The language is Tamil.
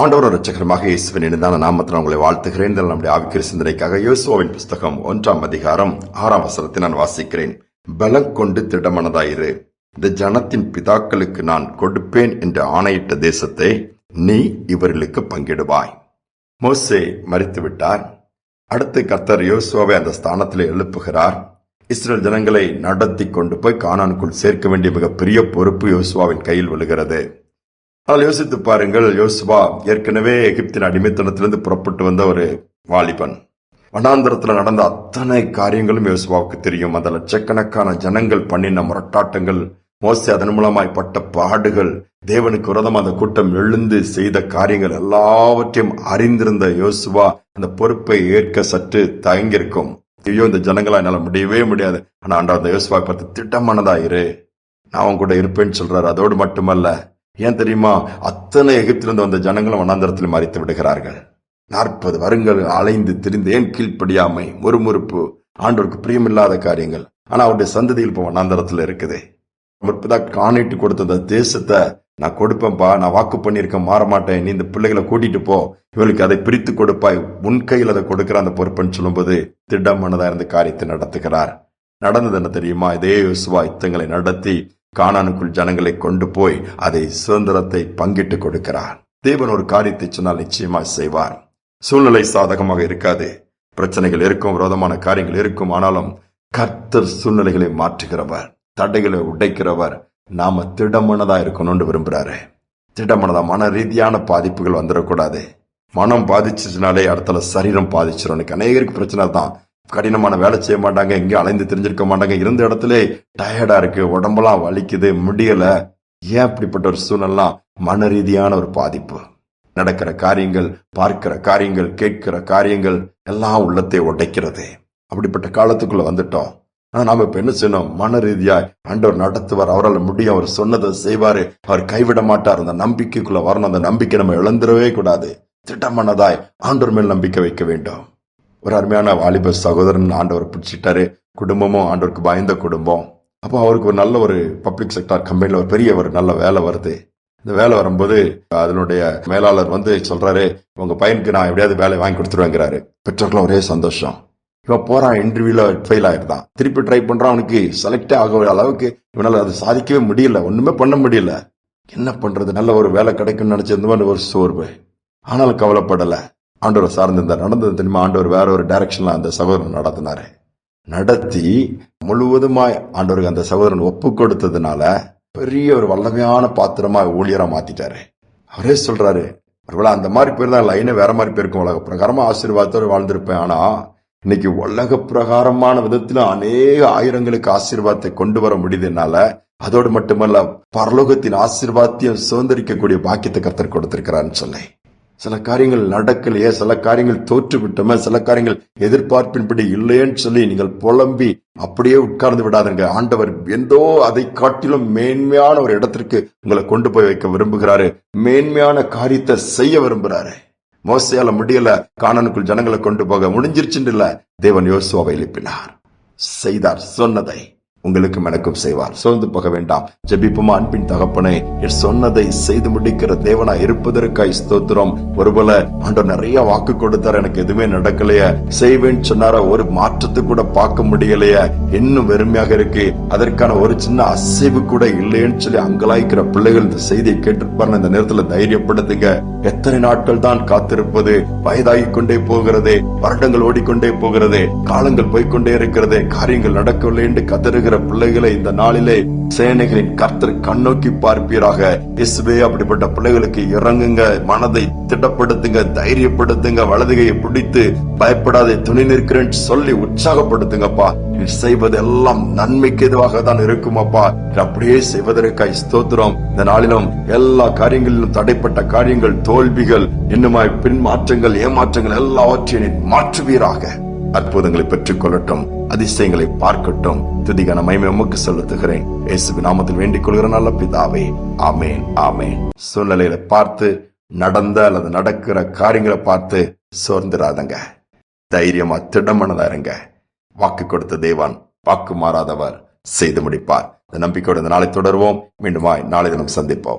ஆண்டவர் இரட்சகருமாக இயேசுவின் இனிதான நாமத்தில் உங்களை வாழ்த்துகிறேன். நம்முடைய ஆவிக்குரிய சிந்தனைக்காக யோசுவாவின் புஸ்தகம் 1ஆம் அதிகாரம் 6ஆம் வசனத்தை நான் வாசிக்கிறேன். பலம் கொண்டு திடமனதாயிரு, இந்த ஜனத்தின் பிதாக்களுக்கு நான் கொடுப்பேன் என்று ஆணையிட்ட தேசத்தை நீ இவர்களுக்கு பங்கிடுவாய். மோசே மரித்து விட்டார். அடுத்து கர்த்தர் யோசுவாவை அந்த ஸ்தானத்தில் எழுப்புகிறார். இஸ்ரேல் ஜனங்களை நடத்தி கொண்டு போய் கானானுக்குள் சேர்க்க வேண்டிய மிகப்பெரிய பொறுப்பு யோசுவாவின் கையில் விழுகிறது. ஆனால் யோசித்து பாருங்கள், யோசுவா ஏற்கனவே எகிப்தின் அடிமைத்தனத்திலிருந்து புறப்பட்டு வந்த ஒரு வாலிபன். வனாந்தரத்தில் நடந்த அத்தனை காரியங்களும் யோசுவாவுக்கு தெரியும். அந்த லட்சக்கணக்கான ஜனங்கள் பண்ணின முரட்டாட்டங்கள், மோசே அதன் மூலமாய் பட்ட பாடுகள், தேவனுக்கு விரோதம் அந்த கூட்டம் எழுந்து செய்த காரியங்கள் எல்லாவற்றையும் அறிந்திருந்த யோசுவா அந்த பொறுப்பை ஏற்க சற்று தயங்கியிருக்கும். ஐயோ, இந்த ஜனங்களா என்னால முடியவே முடியாது. ஆனா ஆண்டவர் அந்த யோசுவா பார்த்து திட்டமானதாயிரு, நான் அவன் கூட இருப்பேன்னு சொல்றாரு. அதோடு மட்டுமல்ல, ஏன் தெரியுமா, அத்தனை எகிப்திலிருந்து வந்த ஜனங்களும் வனாந்தரத்தில் மறித்து விடுகிறார்கள். 40 வருங்கள் அலைந்து திரிந்து ஏன் கீழ்ப்படியாமை, முறுமுறுப்பு, ஆண்டவருக்கு பிரியமில்லாத காரியங்கள். ஆனா அவருடைய சந்ததியில் இப்ப வனாந்தரத்தில் இருக்குது. முற்பதாக ஆணையிட்டு கொடுத்த அந்த தேசத்தை நான் கொடுப்பேன்பா, நான் வாக்கு பண்ணியிருக்கேன், மாற மாட்டேன், நீ இந்த பிள்ளைகளை கூட்டிட்டு போ, இவளுக்கு அதை பிரித்து கொடுப்பாய், உன் கையில் அதை கொடுக்கிற அந்த பொறுப்புன்னு சொல்லும்போது திடமானதா இருந்த காரியத்தை நடத்துகிறார். நடந்தது என்ன தெரியுமா, இதே யோசுவா யுத்தங்களை நடத்தி கானானுக்குள் ஜனங்களை கொண்டு போய் அதை சுதந்திரத்தை பங்கிட்டு கொடுக்கிறார். தேவன் ஒரு காரியத்தை சொன்னால் நிச்சயமா செய்வார். சூழ்நிலை சாதகமாக இருக்காது, பிரச்சனைகள் இருக்கும், விரோதமான காரியங்கள் இருக்கும். ஆனாலும் கர்த்தர் சூழ்நிலைகளை மாற்றுகிறவர், தடைகளை உடைக்கிறவர். நாம திடமனதா இருக்கணும்னு விரும்புறாரு. திடமனதா, மன ரீதியான பாதிப்புகள் வந்துடக்கூடாது. மனம் பாதிச்சுனாலே அடுத்த சரீரம் பாதிச்சிடும். அநேகருக்கு பிரச்சனை தான். கடினமான வேலை செய்ய மாட்டாங்க, எங்கேயும் அலைந்து தெரிஞ்சிருக்க மாட்டாங்க, இருந்த இடத்துல டயர்டா இருக்கு, உடம்பெல்லாம் வலிக்குது, முடியல. ஏன் அப்படிப்பட்ட ஒரு சூழ்நிலை? மன ரீதியான ஒரு பாதிப்பு. நடக்கிற காரியங்கள், பார்க்கிற காரியங்கள், கேட்கிற காரியங்கள் எல்லாம் உள்ளத்தை உடைக்கிறது. அப்படிப்பட்ட காலத்துக்குள்ள வந்துட்டோம். ஆனா நாம இப்ப என்ன செய்யணும்? மன ரீதியா ஆண்டவர் நடத்துவார், அவரால் முடியும், அவர் சொன்னதை செய்வாரு, அவர் கைவிட மாட்டார். அந்த நம்பிக்கைக்குள்ள வரணும். அந்த நம்பிக்கை நம்ம இழந்துடவே கூடாது. திட்டமானதாய் ஆண்டவர் மேல் நம்பிக்கை வைக்க வேண்டும். ஒரு அருமையான வாலிப சகோதரன் ஆண்டவர் பிடிச்சிட்டாரு. குடும்பமும் ஆண்டவருக்கு பயந்த குடும்பம். அப்போ அவருக்கு ஒரு நல்ல ஒரு பப்ளிக் செக்டார் கம்பெனில ஒரு பெரிய ஒரு நல்ல வேலை வருது. இந்த வேலை வரும்போது அதனுடைய மேலாளர் சொல்றாரு, உங்க பையனுக்கு நான் எப்படியாவது வேலை வாங்கி கொடுத்துருவேங்கிறாரு. பெற்றோர்களும் ஒரே சந்தோஷம். இவன் போறான், இன்டர்வியூல ஃபெயில் ஆயிருந்தான். திருப்பி ட்ரை பண்றான், அவனுக்கு செலக்டே ஆக அளவுக்கு இவனால அது சாதிக்கவே முடியல, ஒண்ணுமே பண்ண முடியல. என்ன பண்றது? நல்ல ஒரு வேலை கிடைக்கும்னு நினைச்சிருந்த மாதிரி ஒரு சோர்வு. ஆனாலும் கவலைப்படல. ஆண்டவர் சார்ந்திருந்தார். நடந்தது தெரியுமா, ஆண்டவர் வேற ஒரு டைரக்ஷன்ல அந்த சகோதரன் நடத்தினாரு. நடத்தி முழுவதுமாய் ஆண்டவருக்கு அந்த சகோதரன் ஒப்பு கொடுத்ததுனால பெரிய ஒரு வல்லமையான பாத்திரமா ஊழியரா மாத்திட்டாரு. அவரே சொல்றாரு, ஒருவேளை அந்த மாதிரி போயிருந்தா லைனே வேற மாதிரி போயிருக்கும், உலக பிரகாரமா ஆசீர்வாதத்தோடு வாழ்ந்திருப்பேன். ஆனா இன்னைக்கு உலக பிரகாரமான விதத்துல அநேக ஆயிரங்களுக்கு ஆசீர்வாதத்தை கொண்டு வர முடியுதுனால, அதோடு மட்டுமல்ல பரலோகத்தின் ஆசீர்வாதத்தையும் சுதந்திரிக்கக்கூடிய பாக்கியத்தை கர்த்தர் கொடுத்திருக்கிறான்னு சொல்லி, சில காரியங்கள் நடக்கலையே, சில காரியங்கள் தோற்று விட்டோமே, சில காரியங்கள் எதிர்பார்ப்பின்படி இல்லையேன்னு சொல்லி நீங்கள் புலம்பி அப்படியே உட்கார்ந்து விடாதுங்க. ஆண்டவர் எந்தோ அதை காட்டிலும் மேன்மையான ஒரு இடத்திற்கு உங்களை கொண்டு போய் வைக்க விரும்புகிறாரு. மேன்மையான காரியத்தை செய்ய விரும்புகிறாரு. மோசையால முடியல, கானானுக்குள் ஜனங்களை கொண்டு போக முடிஞ்சிருச்சுன்னு இல்ல, தேவன் யோசுவாவை எழுப்பினார், செய்தார், சொன்னதை உங்களுக்கும் எனக்கும் செய்வார். சோர்ந்து போக வேண்டாம். ஜெபிப்போமா. அன்பின் தகப்பனே, சொன்னதை செய்து முடிக்கிற தேவனா இருப்பதற்காய் ஸ்தோத்திரம். ஒருவேளை ஆண்டவர் நிறைய வாக்கு கொடுத்தார், எனக்கு எதுவுமே நடக்கலையே, செய்வேன்னு சொன்னார, ஒரு மாற்றத்தை கூட பார்க்க முடியலையே, இன்னும் வெறுமையாக இருக்கு, அதற்கான ஒரு சின்ன அசைவு கூட இல்லையேன்னு சொல்லி அங்கலாய்க்கிற பிள்ளைகள் இந்த செய்தியை கேட்டிருப்பாரு. இந்த நேரத்துல தைரியப்படுத்துங்க. எத்தனை நாட்கள் தான் காத்திருப்பது? வயதாகி கொண்டே போகிறது, வருடங்கள் ஓடிக்கொண்டே போகிறது, காலங்கள் போய்கொண்டே இருக்கிறது, காரியங்கள் நடக்கவில்லை என்று கதறுகிற பிள்ளைகளை இந்த நாளிலே சேனைகளின் கர்த்தர் கண்ணோக்கி பார்ப்பீராக. இயேசுவே, அப்படிப்பட்ட பிள்ளைகளுக்கு இறங்குங்க, மனதை திடப்படுத்துங்க, தைரியப்படுத்துங்க, வலதுகையை பிடித்து பயப்படாதே, துணி நிற்கிறேன்னு சொல்லி உற்சாகப்படுத்துங்கப்பா. செய்வதெல்லாம் நன்மைக்கு எதுவாக தான் இருக்குமாப்பா. அப்படியே செய்வதற்காய் ஸ்தோத்திரம். இந்த நாளிலும் எல்லா காரியங்களிலும் தடைப்பட்ட காரியங்கள், தோல்விகள், இன்னுமாய் பின் மாற்றங்கள், ஏமாற்றங்கள் எல்லாவற்றையும் மாற்றுவீராக. அற்புதங்களை பெற்றுக் கொள்ளட்டும், அதிசயங்களை பார்க்கட்டும். துதிகான மகிமை உமக்கு செலுத்துகிறேன். இயேசுவின் நாமத்தில் வேண்டிக் கொள்கிற நல்ல பிதாவே, ஆமேன், ஆமேன். சூழ்நிலையில பார்த்து நடந்த அல்லது நடக்கிற காரியங்களை பார்த்து சோர்ந்துராதங்க. தைரியமா திடமனதா இருங்க. வாக்கு கொடுத்த தேவன் வாக்கு மாறாதவர், செய்து முடிப்பார். இந்த நம்பிக்கையோட இந்த நாளை தொடர்வோம். மீண்டுமாய் நாளை தினம் சந்திப்போம்.